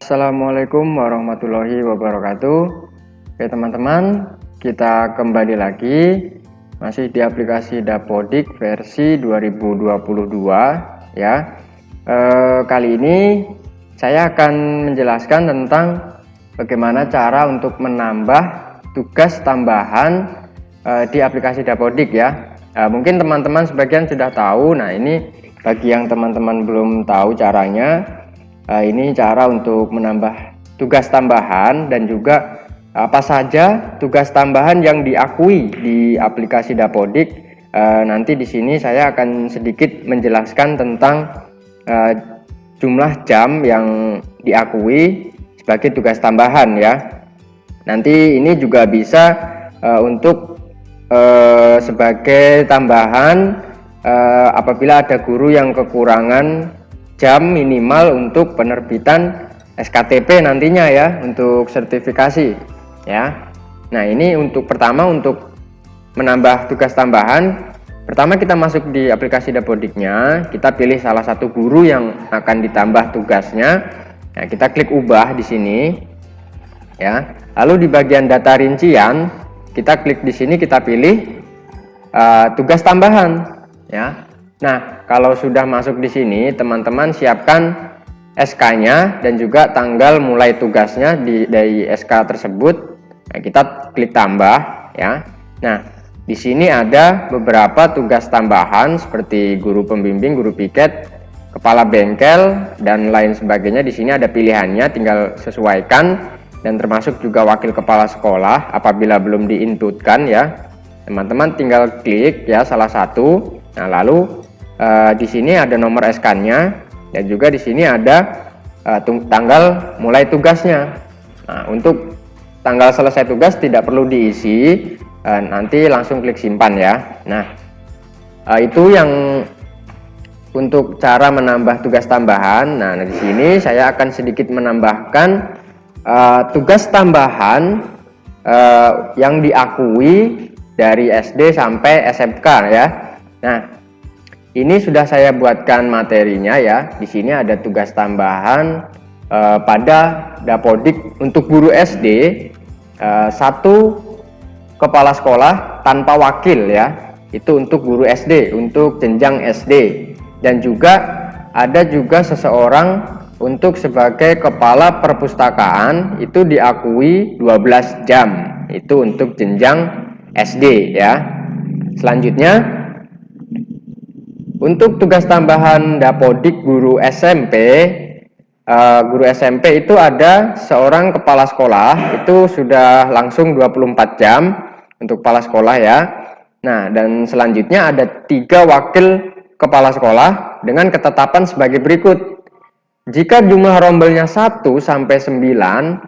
Assalamualaikum warahmatullahi wabarakatuh. Oke teman-teman, kita kembali lagi masih di aplikasi Dapodik versi 2022 ya. Kali ini saya akan menjelaskan tentang bagaimana cara untuk menambah tugas tambahan di aplikasi Dapodik ya. Mungkin teman-teman sebagian sudah tahu. Nah, ini bagi yang teman-teman belum tahu caranya, ini cara untuk menambah tugas tambahan dan juga apa saja tugas tambahan yang diakui di aplikasi Dapodik. Nanti di sini saya akan sedikit menjelaskan tentang jumlah jam yang diakui sebagai tugas tambahan ya. Nanti ini juga bisa untuk sebagai tambahan apabila ada guru yang kekurangan jam minimal untuk penerbitan SKTP nantinya ya, untuk sertifikasi ya. Nah, ini untuk pertama, untuk menambah tugas tambahan, pertama kita masuk di aplikasi Dapodiknya, kita pilih salah satu guru yang akan ditambah tugasnya. Nah, kita klik ubah di sini ya. Lalu di bagian data rincian, kita klik di sini, kita pilih tugas tambahan ya. Nah, kalau sudah masuk di sini, teman-teman siapkan SK-nya dan juga tanggal mulai tugasnya dari SK tersebut. Nah, kita klik tambah ya. Nah, di sini ada beberapa tugas tambahan seperti guru pembimbing, guru piket, kepala bengkel dan lain sebagainya. Di sini ada pilihannya, tinggal sesuaikan, dan termasuk juga wakil kepala sekolah apabila belum diinputkan ya. Teman-teman tinggal klik ya salah satu. Nah, lalu di sini ada nomor SK-nya dan juga di sini ada tanggal mulai tugasnya. Nah, untuk tanggal selesai tugas tidak perlu diisi, nanti langsung klik simpan ya. Nah, itu yang untuk cara menambah tugas tambahan. Nah, di sini saya akan sedikit menambahkan tugas tambahan yang diakui dari SD sampai SMK ya. Nah, ini sudah saya buatkan materinya ya. Di sini ada tugas tambahan pada Dapodik untuk guru SD, satu kepala sekolah tanpa wakil ya. Itu untuk guru SD, untuk jenjang SD. Dan juga ada juga seseorang untuk sebagai kepala perpustakaan, itu diakui 12 jam. Itu untuk jenjang SD ya. Selanjutnya, untuk tugas tambahan Dapodik guru SMP, itu ada seorang kepala sekolah, itu sudah langsung 24 jam untuk kepala sekolah ya. Nah, dan selanjutnya ada 3 wakil kepala sekolah dengan ketetapan sebagai berikut. Jika jumlah rombelnya 1 sampai 9,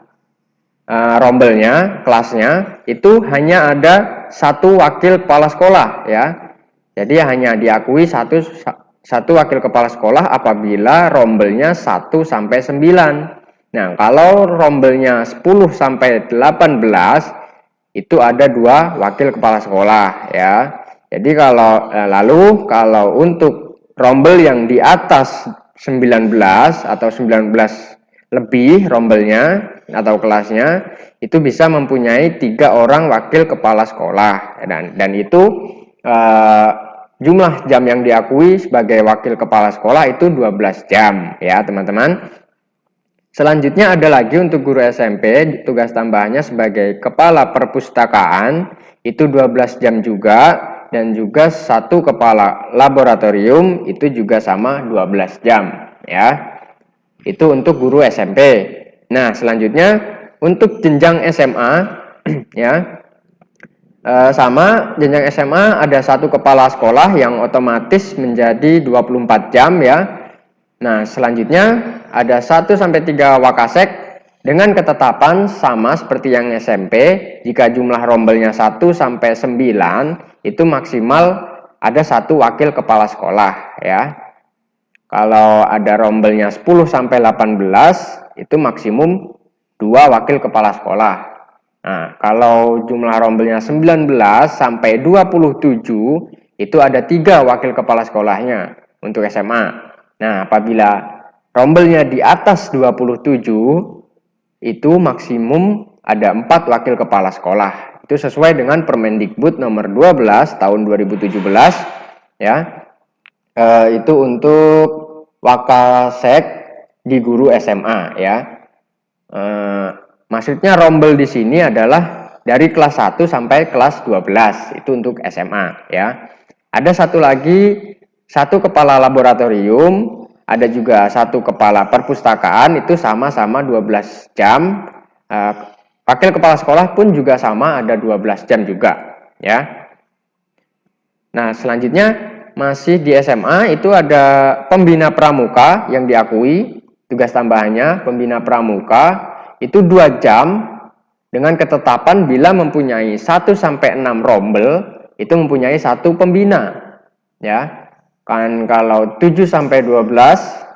rombelnya, kelasnya, itu hanya ada 1 wakil kepala sekolah ya. Jadi hanya diakui satu wakil kepala sekolah apabila rombelnya 1 sampai 9. Nah, kalau rombelnya 10 sampai 18 itu ada 2 wakil kepala sekolah ya. Jadi lalu kalau untuk rombel yang di atas 19 atau 19 lebih rombelnya atau kelasnya, itu bisa mempunyai 3 orang wakil kepala sekolah, dan itu jumlah jam yang diakui sebagai wakil kepala sekolah itu 12 jam ya teman-teman. Selanjutnya ada lagi untuk guru SMP, tugas tambahannya sebagai kepala perpustakaan, itu 12 jam juga, dan juga 1 kepala laboratorium, itu juga sama 12 jam ya. Itu untuk guru SMP. Nah, selanjutnya untuk jenjang SMA ya, sama jenjang SMA ada 1 kepala sekolah yang otomatis menjadi 24 jam ya. Nah, selanjutnya ada 1 sampai 3 wakasek dengan ketetapan sama seperti yang SMP. Jika jumlah rombelnya 1 sampai 9, itu maksimal ada 1 wakil kepala sekolah ya. Kalau ada rombelnya 10 sampai 18, itu maksimum 2 wakil kepala sekolah. Nah, kalau jumlah rombelnya 19 sampai 27, itu ada 3 wakil kepala sekolahnya untuk SMA. Nah, apabila rombelnya di atas 27, itu maksimum ada 4 wakil kepala sekolah. Itu sesuai dengan Permendikbud nomor 12 tahun 2017 ya. Itu untuk wakasek di guru SMA ya. Maksudnya rombel di sini adalah dari kelas 1 sampai kelas 12, itu untuk SMA ya. Ada satu lagi, satu kepala laboratorium, ada juga satu kepala perpustakaan, itu sama-sama 12 jam. Wakil kepala sekolah pun juga sama, ada 12 jam juga ya. Nah, selanjutnya masih di SMA itu ada pembina pramuka yang diakui, tugas tambahannya pembina pramuka itu 2 jam dengan ketetapan bila mempunyai 1 sampai 6 rombel itu mempunyai 1 pembina ya. Kan kalau 7 sampai 12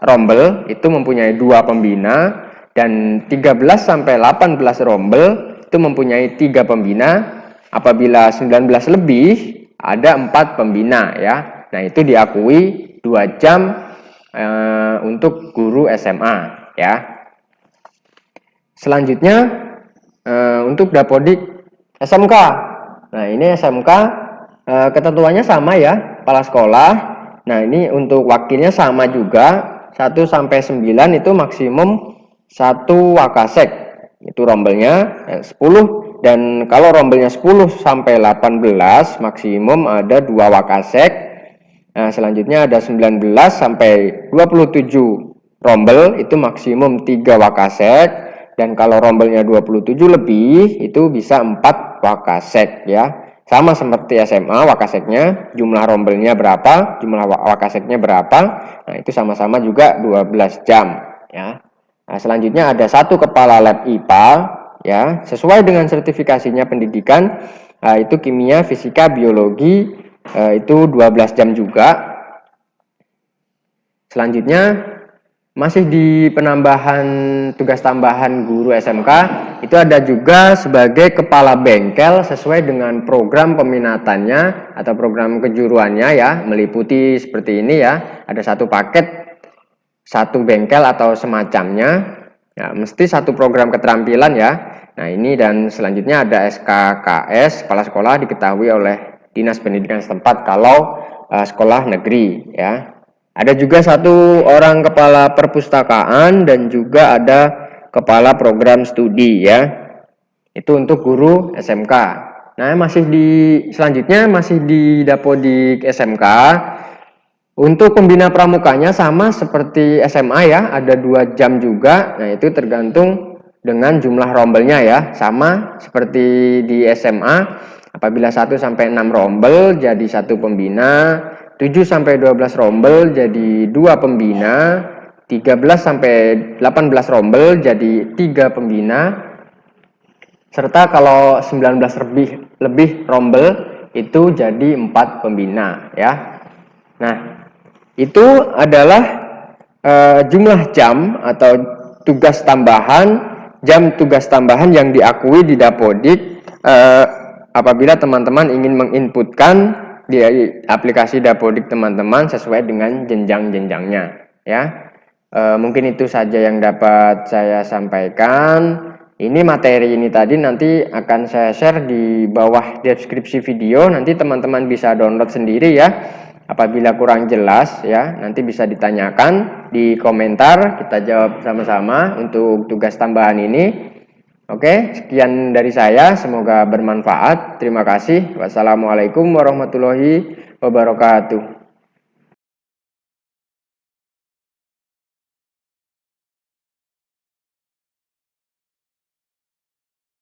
rombel itu mempunyai 2 pembina, dan 13 sampai 18 rombel itu mempunyai 3 pembina. Apabila 19 lebih ada 4 pembina ya. Nah, itu diakui 2 jam untuk guru SMA ya. Selanjutnya untuk Dapodik SMK. Nah, ini SMK ketentuannya sama ya, kepala sekolah. Nah, ini untuk wakilnya sama juga, 1 sampai 9 itu maksimum 1 wakasek. Itu rombelnya 10, dan kalau rombelnya 10 sampai 18 maksimum ada 2 wakasek. Nah, selanjutnya ada 19 sampai 27 rombel itu maksimum 3 wakasek. Dan kalau rombelnya 27 lebih itu bisa 4 wakasek ya. Sama seperti SMA, wakaseknya jumlah rombelnya berapa, jumlah wakaseknya berapa. Nah, itu sama-sama juga 12 jam ya. Nah, selanjutnya ada 1 kepala lab IPA ya, sesuai dengan sertifikasinya pendidikan. Itu kimia, fisika, biologi, itu 12 jam juga. Selanjutnya masih di penambahan tugas tambahan guru SMK, itu ada juga sebagai kepala bengkel sesuai dengan program peminatannya atau program kejuruannya ya, meliputi seperti ini ya. Ada 1 paket, 1 bengkel atau semacamnya ya, mesti 1 program keterampilan ya. Nah, ini, dan selanjutnya ada SKKS kepala sekolah diketahui oleh Dinas Pendidikan setempat kalau sekolah negeri ya. Ada juga 1 orang kepala perpustakaan dan juga ada kepala program studi ya. Itu untuk guru SMK. Nah, selanjutnya masih di Dapodik SMK. Untuk pembina pramukanya sama seperti SMA ya, ada 2 jam juga. Nah, itu tergantung dengan jumlah rombelnya ya. Sama seperti di SMA, apabila 1 sampai 6 rombel jadi 1 pembina. 7 sampai 12 rombel jadi 2 pembina, 13 sampai 18 rombel jadi 3 pembina, serta kalau 19 lebih rombel itu jadi 4 pembina ya. Nah, itu adalah jumlah jam atau tugas tambahan, jam tugas tambahan yang diakui di Dapodik apabila teman-teman ingin menginputkan di aplikasi Dapodik teman-teman sesuai dengan jenjang-jenjangnya ya. Mungkin itu saja yang dapat saya sampaikan. Ini materi ini tadi nanti akan saya share di bawah deskripsi video, nanti teman-teman bisa download sendiri ya. Apabila kurang jelas ya, nanti bisa ditanyakan di komentar, kita jawab sama-sama untuk tugas tambahan ini. Oke, sekian dari saya, semoga bermanfaat. Terima kasih. Wassalamualaikum warahmatullahi wabarakatuh.